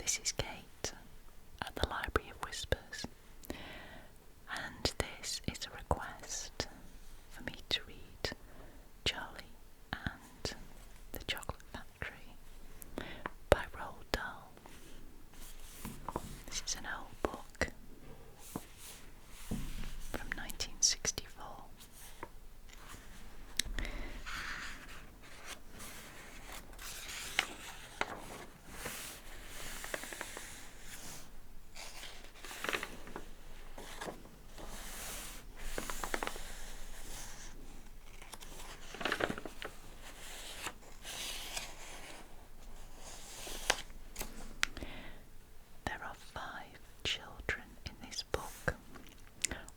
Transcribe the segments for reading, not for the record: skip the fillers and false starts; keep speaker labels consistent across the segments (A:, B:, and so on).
A: This is Kate at the Library of Whispers, and this is a request for me to read Charlie and the Chocolate Factory by Roald Dahl. This is an old book from 1964. There are 5 children in this book.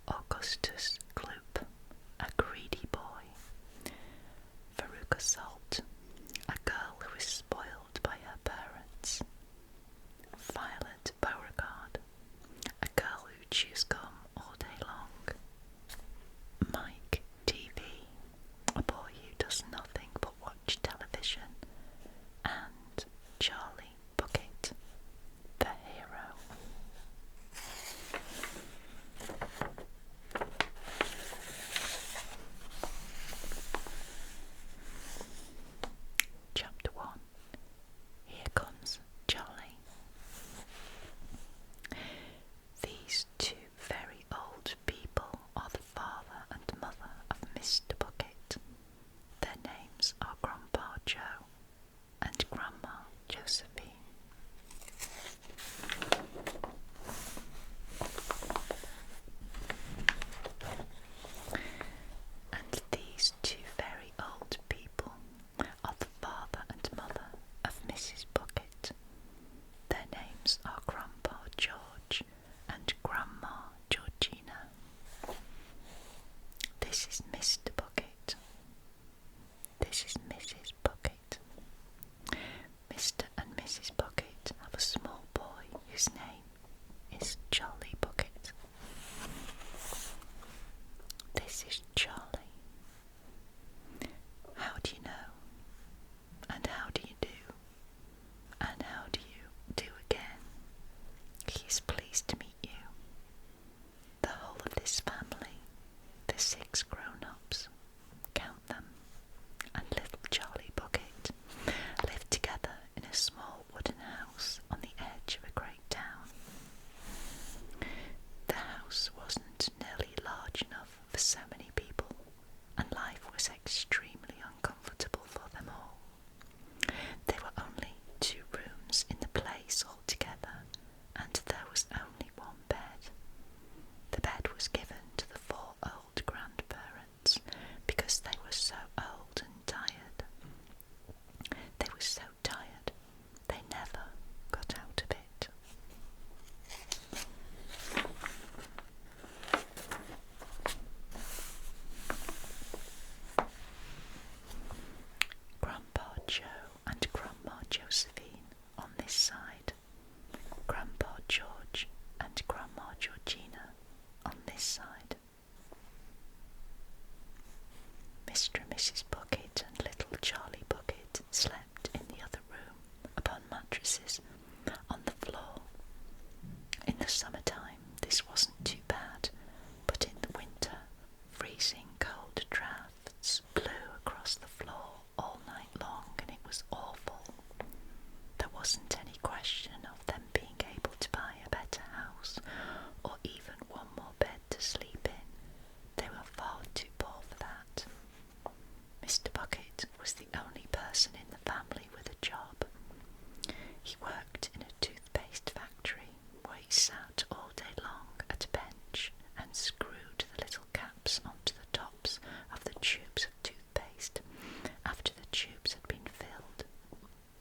A: Augustus Gloop, a greedy boy. Veruca Salt, a girl who is spoiled by her parents. Violet Beauregard, a girl who chews gum all day long. Mike TV, a boy who does nothing but watch television. And Charlie Bucket, the hero. Chapter 1. Here comes Charlie. These 2 very old people are the father and mother of Mr. Bucket. Their names are Grandpa Joe and Grandma Josephine. And these 2 very old people are the father and mother of Mrs. Bucket. Their names are Grandpa George and Grandma Georgina. This is Mr. Bucket. This is Mrs. Bucket. Mr. and Mrs. Bucket have a small boy whose name is Charlie Bucket. This is Charlie. How do you know? And how do you do? And how do you do again? He is pleased to meet you. The whole of this family, the 6 grown-ups, count them, and little Charlie Bucket, live together in a small wooden house on the edge of a great town. The house wasn't nearly large enough for so many people, and life was extremely uncomfortable for them all. There were only 2 rooms in the place altogether, and there was only 1 bed. The bed was given to the 4 old grandparents because they were so old and tired. They were so tired they never got out of it. Grandpa Joe and Grandma Josephine on this side. Grandpa George and Grandma Georgina on this side. Mr. and Mrs. Bucket and little Charlie Bucket slept in the other room upon mattresses on the floor. In the summertime this wasn't too bad, but in the winter freezing cold draughts blew across the floor all night long, and it was awful. There wasn't any question of them being able to buy a better house or even 1 more bed to sleep in. They were far too poor for that. Mr. Bucket was the only person in the family with a job. He worked in a toothpaste factory where he sat all day long at a bench and screwed the little caps onto the tops of the tubes of toothpaste after the tubes had been filled.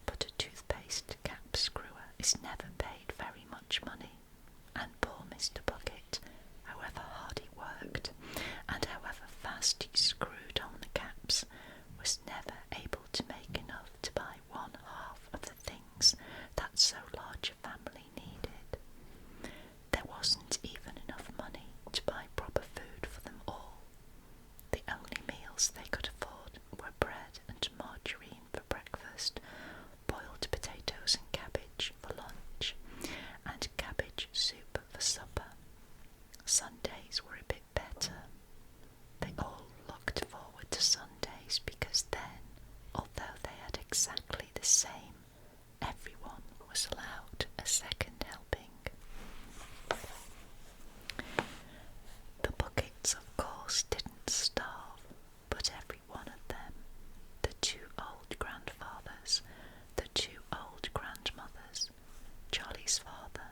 A: But a toothpaste cap screwer is never paid very much money, and poor Mr. Bucket, however hard he worked and however fast he screwed on the caps, was never able to make enough to buy 1/2 of the things that so the same. Everyone was allowed a second helping. The buckets, of course, didn't starve, but every one of them, the two old grandfathers, the two old grandmothers, Charlie's father,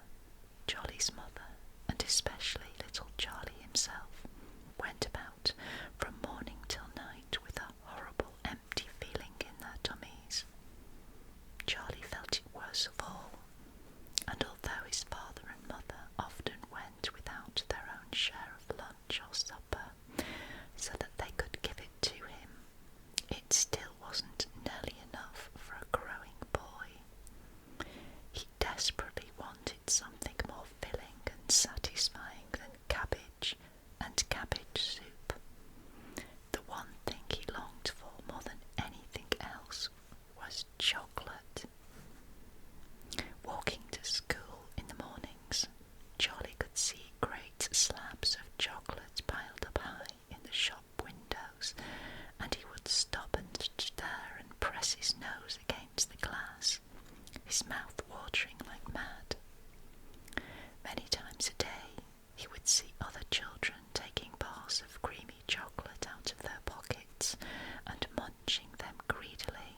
A: Charlie's mother, and especially little Charlie himself, went about from morning till night with a horrible empty feeling in their tummies. Charlie felt it worst of all, and although his father and mother often went without their own share of lunch or supper, so that they could give it to him, it still wasn't nearly enough for a growing boy. He desperately wanted something more filling and satisfying than cabbage and cabbage soup. The one thing he longed for more than anything else was chocolate. Walking to school in the mornings, Charlie could see great slabs of chocolate piled up high in the shop windows, and he would stop and stare and press his nose against the glass, his mouth watering like mad. Many times a day he would see other children taking bars of creamy chocolate out of their pockets and munching them greedily,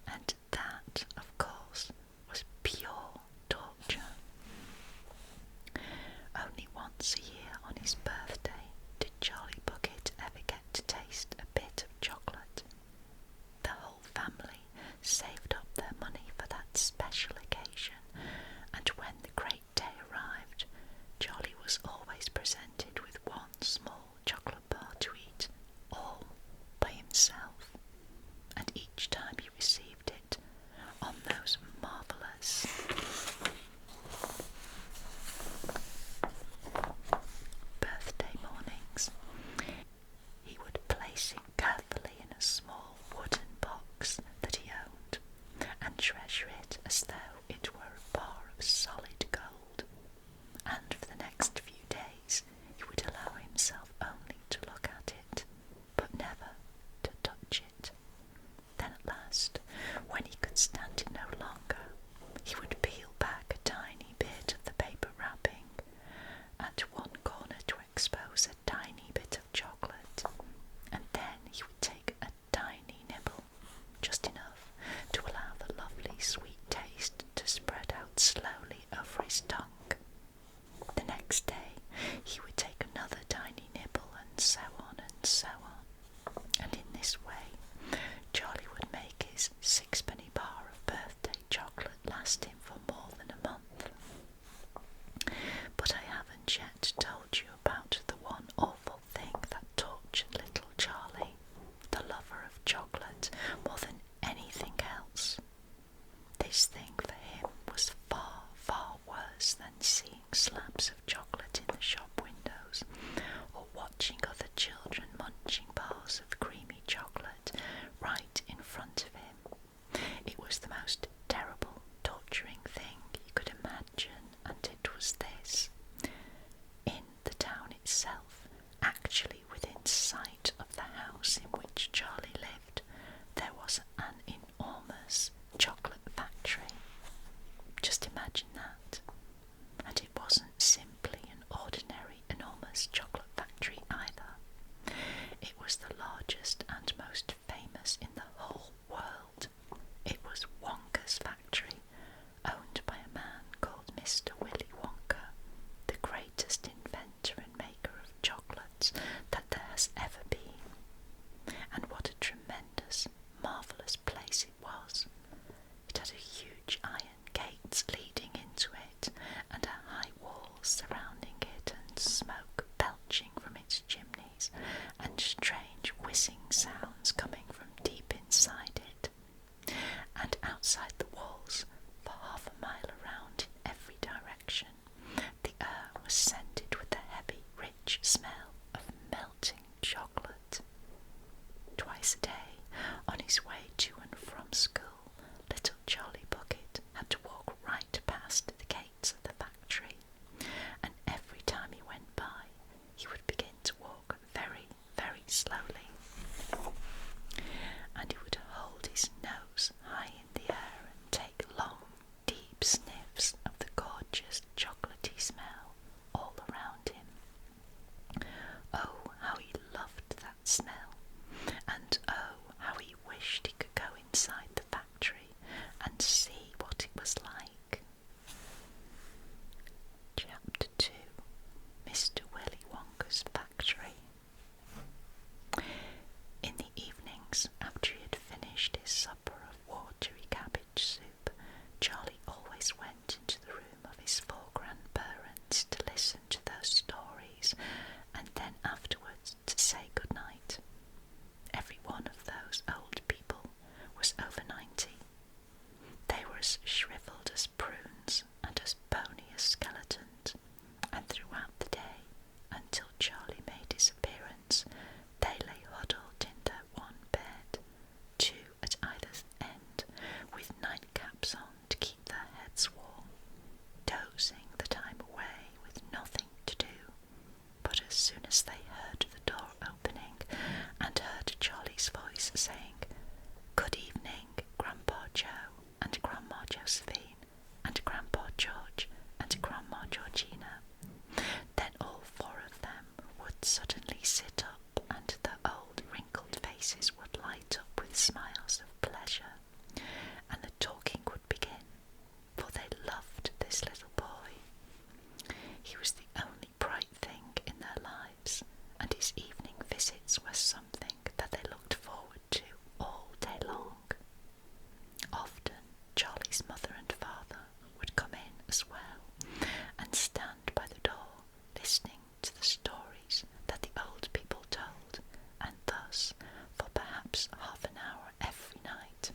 A: and that, of course, was pure torture. Only once a year on his birthday did Charlie Bucket ever get to taste a bit of chocolate. The whole family saved up their money for that special occasion, and when the great day arrived, Charlie was always presented with one small chocolate bar to eat, all by himself, and each time he received it, on those marvellous birthday mornings, he would place it carefully in a small wooden box that he owned, and treasure it as though it were a bar of solid gold, and for the next few days he would allow himself only to look at it, but never to touch it. Then at last, when he could stand it no longer, he would peel back a tiny bit of the paper wrapping at one corner to expose a tiny bit of chocolate, and then he would take a tiny nibble, just enough to allow the lovely sweet taste to spread out slowly over his tongue. The next day he would take another tiny nibble, and so on and so on, and in this way Charlie would make his sixpenny bar of birthday chocolate last him for more than a month. But I haven't yet told you about the one awful thing that tortured little Charlie, the lover of chocolate, more than anything else. This thing for him was far, far worse than seeing slabs of chocolate in the shop windows, or watching other children munching bars of creamy chocolate right in front of him. It was the most terrible, torturing thing you could imagine, and it was this. In the town itself, actually within sight of the house in which Charlie lived, there was an enormous chocolate factory. Just imagine that. And it wasn't simply as shriveled as prunes and as bony as skeletons, and throughout the day, until Charlie made his appearance, they lay huddled in their one bed, two at either end, with nightcaps on to keep their heads warm, dozing the time away with nothing to do. But as soon as they heard the door opening and heard Charlie's voice saying, "Good evening, Grandpa Joe and Grandma Josephine and Grandpa George and Grandma Georgina," then all four of them would suddenly sit up and their old wrinkled faces would light up with smiles of pleasure, and the talking would begin, for they loved this little boy. He was the only bright thing in their lives, and his evening visits were something that they looked forward to all day long. Often Charlie's mother and father would come in as well, and stand by the door listening to the stories that the old people told, and thus, for perhaps half an hour every night,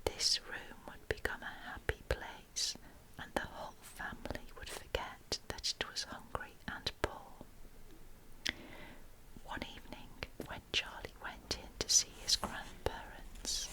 A: this room would become a happy place, and the whole family would forget that it was hungry and poor. One evening, when Charlie went in to see his grandparents,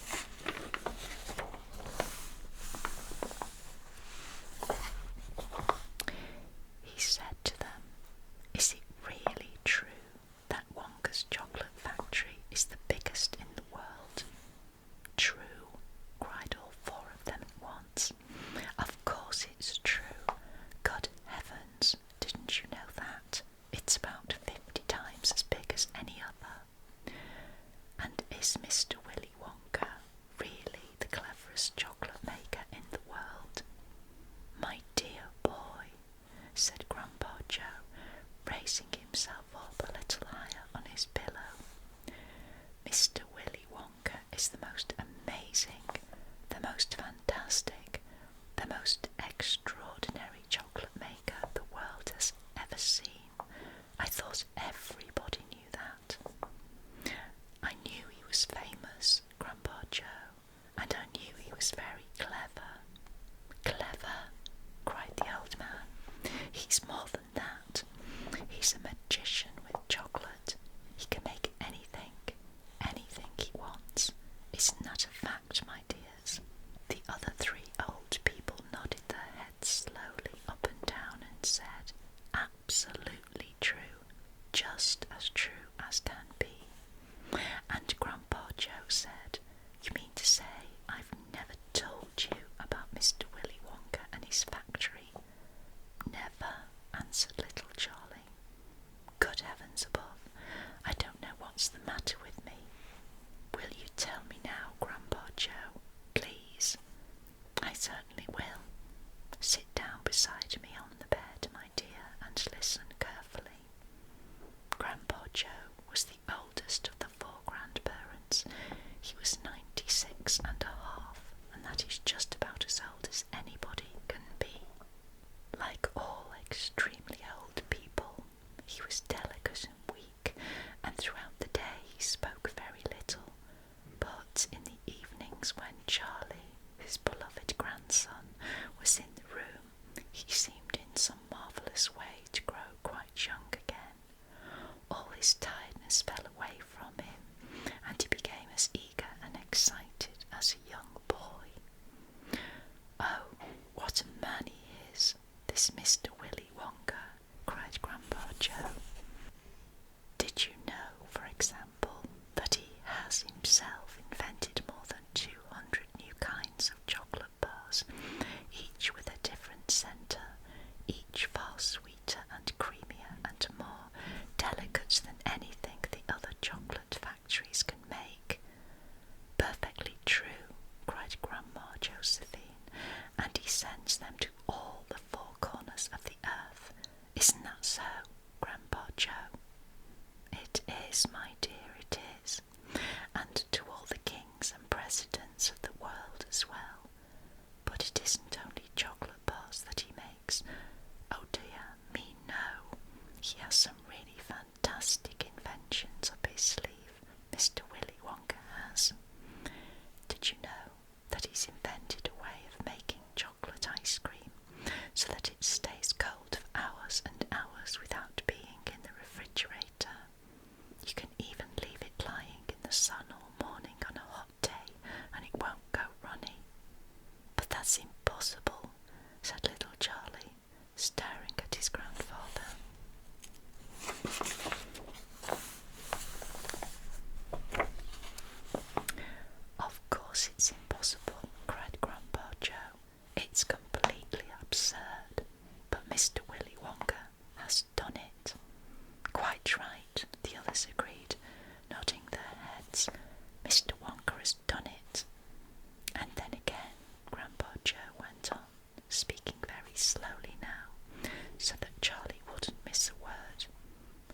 A: slowly now, so that Charlie wouldn't miss a word.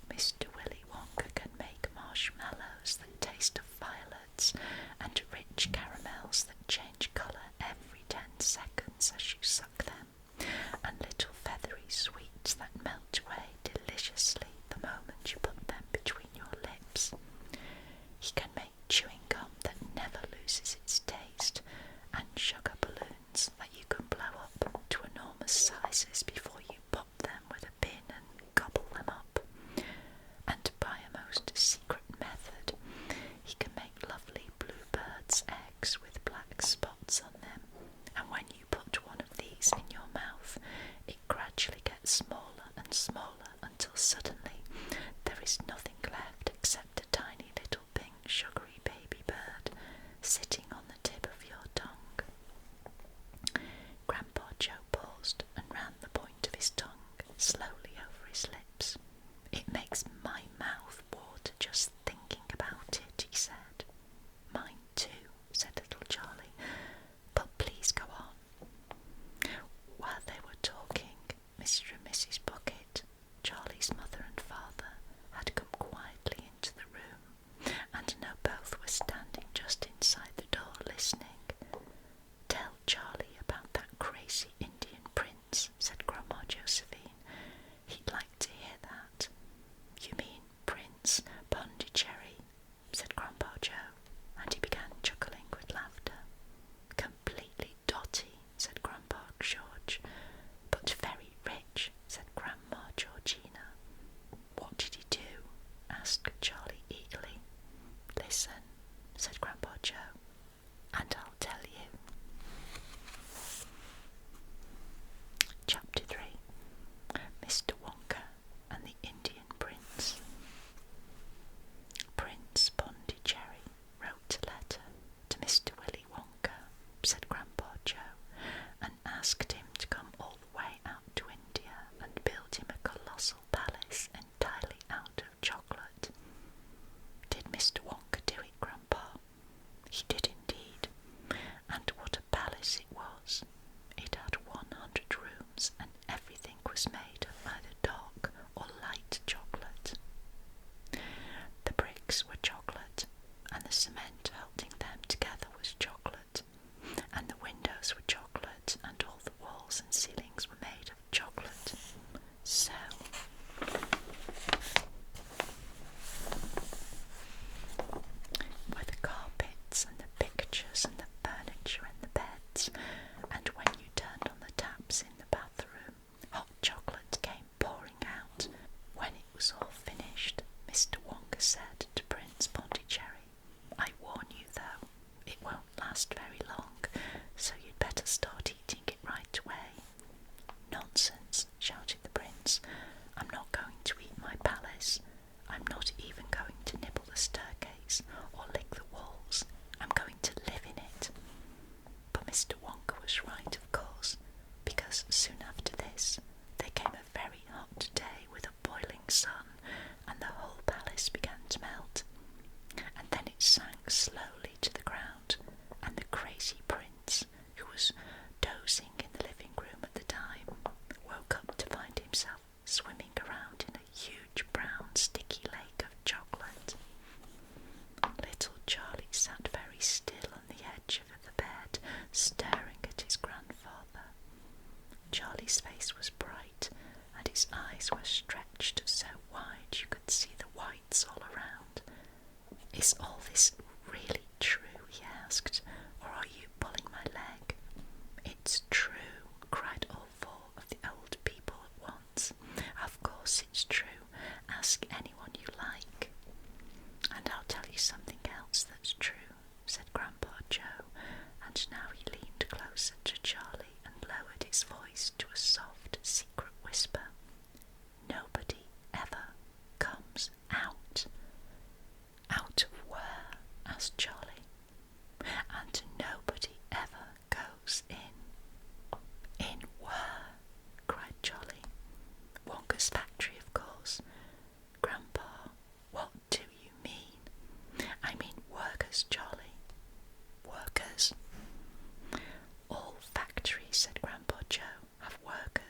A: Mr. Willy Wonka can make marshmallows that taste of violets and rich caramels that change colour every 10 seconds as you suck them, and little feathery sweets that melt away deliciously the moment you put them between your lips. He can make chewing gum that never loses its taste, and sugar balloons that you can blow up to enormous sizes before you pop them with a pin and gobble them up. And by a most secret method, he can make lovely bluebirds' eggs with black spots on them, and when you put one of these in your mouth, it gradually gets smaller and smaller until suddenly there is nothing left except a tiny little pink sugary baby bird sitting on the tip of your tongue. Grandpa Joe paused and ran the point of his tongue slowly over his lips. "It makes my mouth water just thinking about it," he said. "Mine too," said little Charlie, "but please go on." While they were talking, Mr. and Mrs. Bucket, Charlie's mother and father, had come quietly into the room, and now both were standing just inside the door listening. "Tell Charlie about that crazy Indian prince," said Grandma Josephine. "He'd like to hear that." "You mean Prince Pondicherry," said Grandpa Joe, and he began chuckling with laughter. "Completely dotty," said Grandpa George. "But very rich," said Grandma Georgina. "What did he do?" asked Charlie eagerly. "Listen," said Grandpa Joe, "and I'll tell you." Chapter 3. Mr. Wonka and the Indian Prince. Prince Pondicherry wrote a letter to Mr. Willy Wonka, said Grandpa Joe, and asked him to come all the way out to India and build him a colossal palace entirely out of chocolate. Did Mr. Wonka do it, Grandpa? He did indeed, and what a palace it was. It had 100 rooms, and everything was made of either dark or light chocolate. The bricks were chocolate, and the cement holding them together was chocolate, and the windows were chocolate, and all the walls and ceilings were made of chocolate. So were the carpets and the pictures and the furniture and the beds, and when you turned on the taps in the bathroom, hot chocolate came pouring out. When it was all finished, Mr. Wonka said to Prince Pondicherry, "I warn you though, it won't last very long, so you'd better start eating it right away." "Nonsense," shouted the prince. "I'm not going to eat my palace. I'm not even going to nibble the staircase or lick the walls. I'm going to live in it." But Mr. Wonka was right, of course, because soon after this there came a very hot day with a boiling sun, and the whole palace began to melt, and then it sank slowly to the ground, and the crazy prince, who was dozing in the living room at the time, woke up to find himself swimming around in a huge brown sticky lake of chocolate. Little Charlie sat very still on the edge of the bed, staring at his grandfather. Charlie's face was bright, and his eyes were stretched so wide you could see the whites all around. "Is all this really true?" he asked, "or are you pulling my leg?" "It's true," cried all 4 of the old people at once. "Of course it's true. Ask anyone you like." "And I'll tell you something else that's true," said Grandpa Joe, and now he leaned closer to Charlie and lowered his voice to a soft, secret whisper. "Nobody ever comes out." "Out of where?" asked Charlie. "And nobody ever goes in." "In where?" cried Charlie. "Wonka's factory, of course." "Grandpa, what do you mean?" "I mean workers, Charlie." "Workers?" "All factories," said Grandpa Joe, "have workers.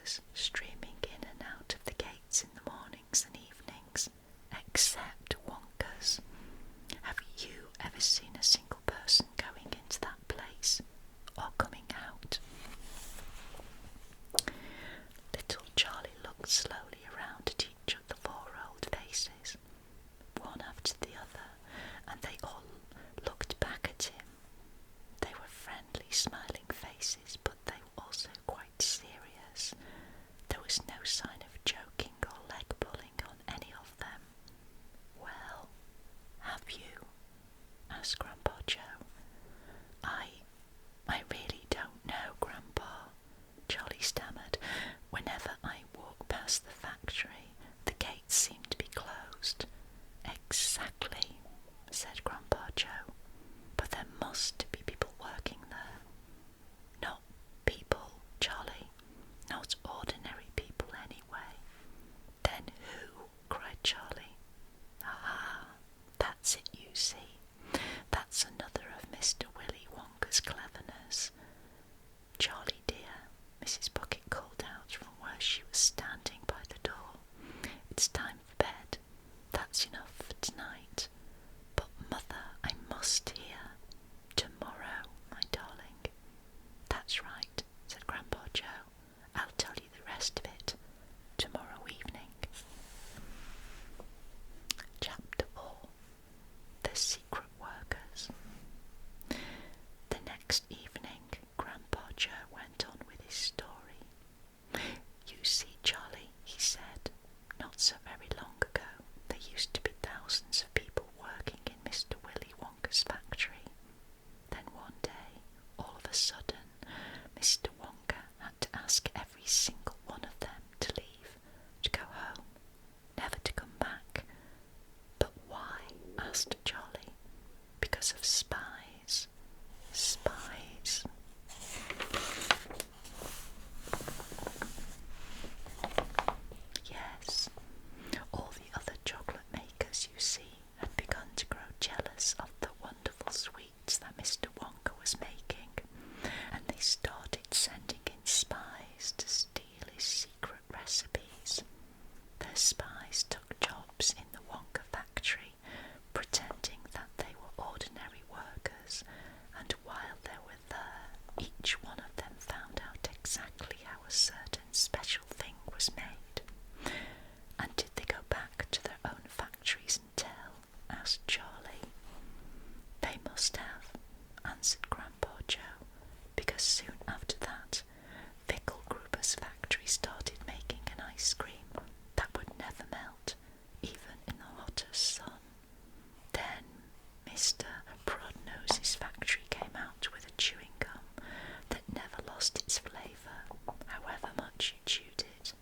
A: you chewed it.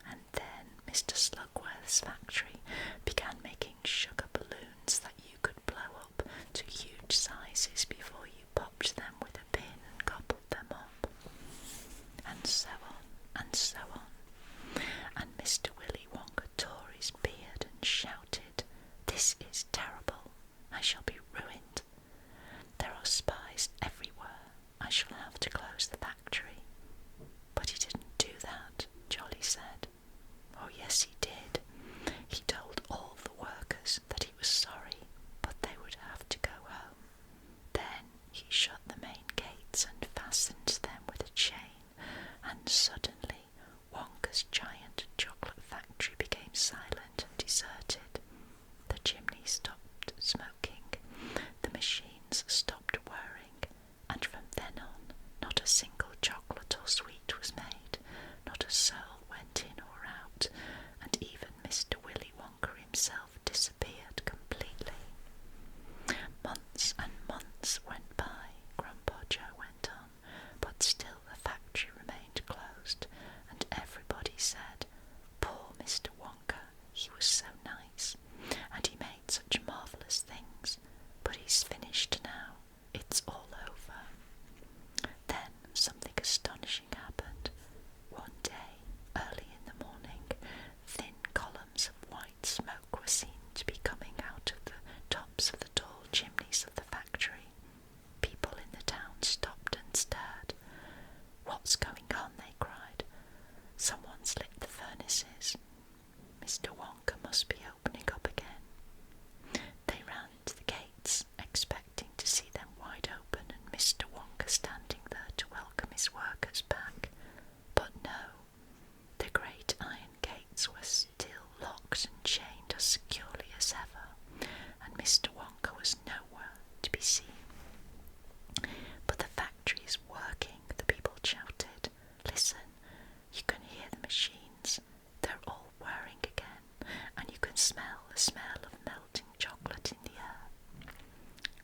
A: And then Mr. Slugworth's factory began making sugar balloons that you could blow up to huge sizes before you popped them with a pin and gobbled them up. And so on, and so on. And Mr. Willy Wonka tore his beard and shouted, "This is terrible. I shall be ruined. There are spies everywhere. I shall have to close the factory." But he didn't do that, Jolly said. Oh yes, he did. He told all the workers that he was sorry, but they would have to go home. Then he shut the main gates and fastened them with a chain, and suddenly Wonka's giant chocolate factory became silent and deserted. The chimney stopped smoking, the machines stopped whirring, and from then on not a single chocolate or sweet was made, not a soul went in or out, and even Mr. Willy Wonka himself disappeared completely. Months and months went by, Grandpa Joe went on, but still the factory remained closed, and everybody said, "Poor Mr. Wonka, he was so nice, and he made such marvellous things, but he's finished now, it's all over." Then something astonishing happened. One day, early in the morning, thin columns of white smoke were seen to be coming out of the tops of the tall chimneys of the factory. People in the town stopped and stared. "What's going on?" they cried. "Someone's lit the furnaces. Mr. Wonka must be opening up again." They ran to the gates, expecting to see them wide open and Mr. Wonka standing there to welcome his workers back. But no, the great iron gates were still locked and chained as securely as ever, and Mr. Wonka was nowhere to be seen. "But the factory is working," the people shouted. "Listen, you can hear the machines. They're all whirring again, and you can smell the smell of melting chocolate in the air."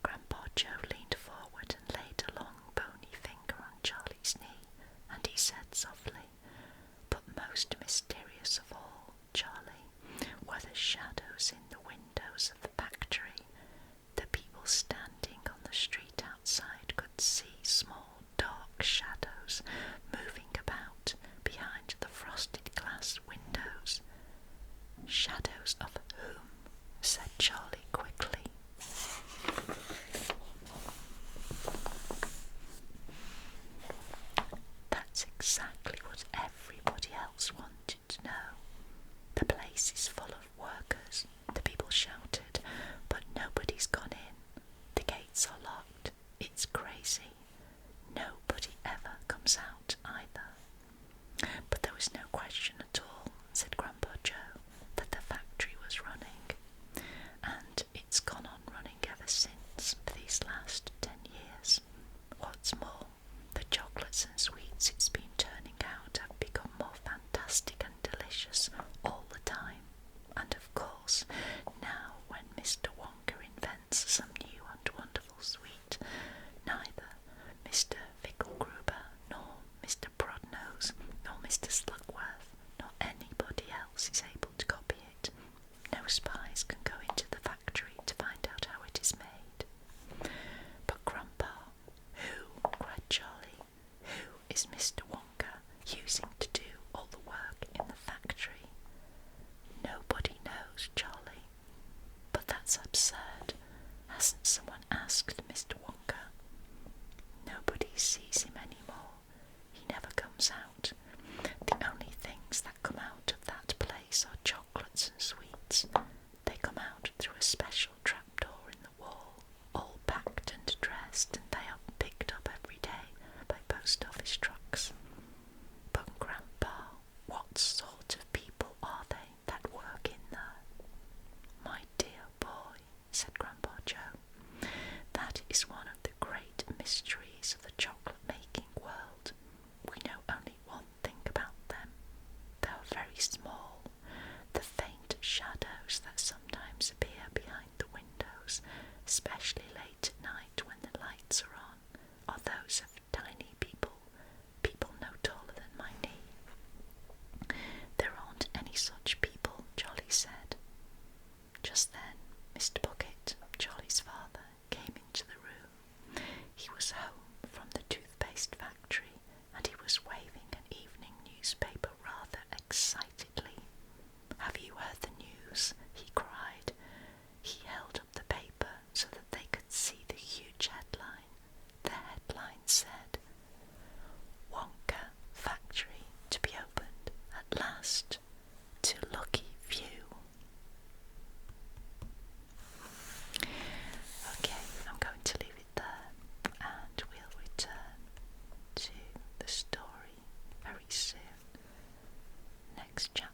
A: Grandpa Joe leaned forward and laid a long bony finger on Charlie's knee, and he said softly, "But most mysterious of all, Charlie, were the shadows in the windows of the factory. The people standing on the street outside could see small dark shadows moving about behind the frosted glass windows." "Shadows of whom?" said Charlie quickly. That's exactly what everybody else wanted to know. "The place is full of workers," the people shouted, "but nobody's gone in. The gates are locked. It's crazy. Nobody ever comes out either." But there was no question at all, said Grandpa Joe, that the factory was running, and it's gone on running ever since for these last 10 years. What's more, the chocolates and sweets it's been turning out have become more fantastic and delicious all the time. And of course, now when Mr. Wonka invents some new and wonderful sweet, neither Mr. Fickelgruber, nor Mr. Prodnose, nor Mr. Slugworth, nor anybody else is able to copy it. No spies can go into the factory to find out how it is made. "But Grandpa, who," cried Charlie, "who is Mr. Wonka using to do all the work in the factory?" "Nobody knows, Charlie. But that's absurd. Hasn't someone asked Mr. Wonka?" "Nobody sees him anymore. He never comes out. The only things that come out of that place are chocolates and sweets. They come out through a special trapdoor in the wall, all packed and dressed, and they are picked up every day by post office trucks." "But Grandpa, what sort of people are they that work in there?" "My dear boy," said Grandpa Joe, "that is one of the great mysteries of the chocolate-making world. We know only one thing about them. They are very small. The faint shadows that sometimes appear behind the windows, especially late at night when the lights are on, are those of tiny people no taller than my knee. excitedly. "Have you heard the news?" he cried. He held up the paper so that they could see the huge headline. The headline said, "Wonka Factory to be opened at last to Lucky View." Okay, I'm going to leave it there, and we'll return to the story very soon. Next chapter.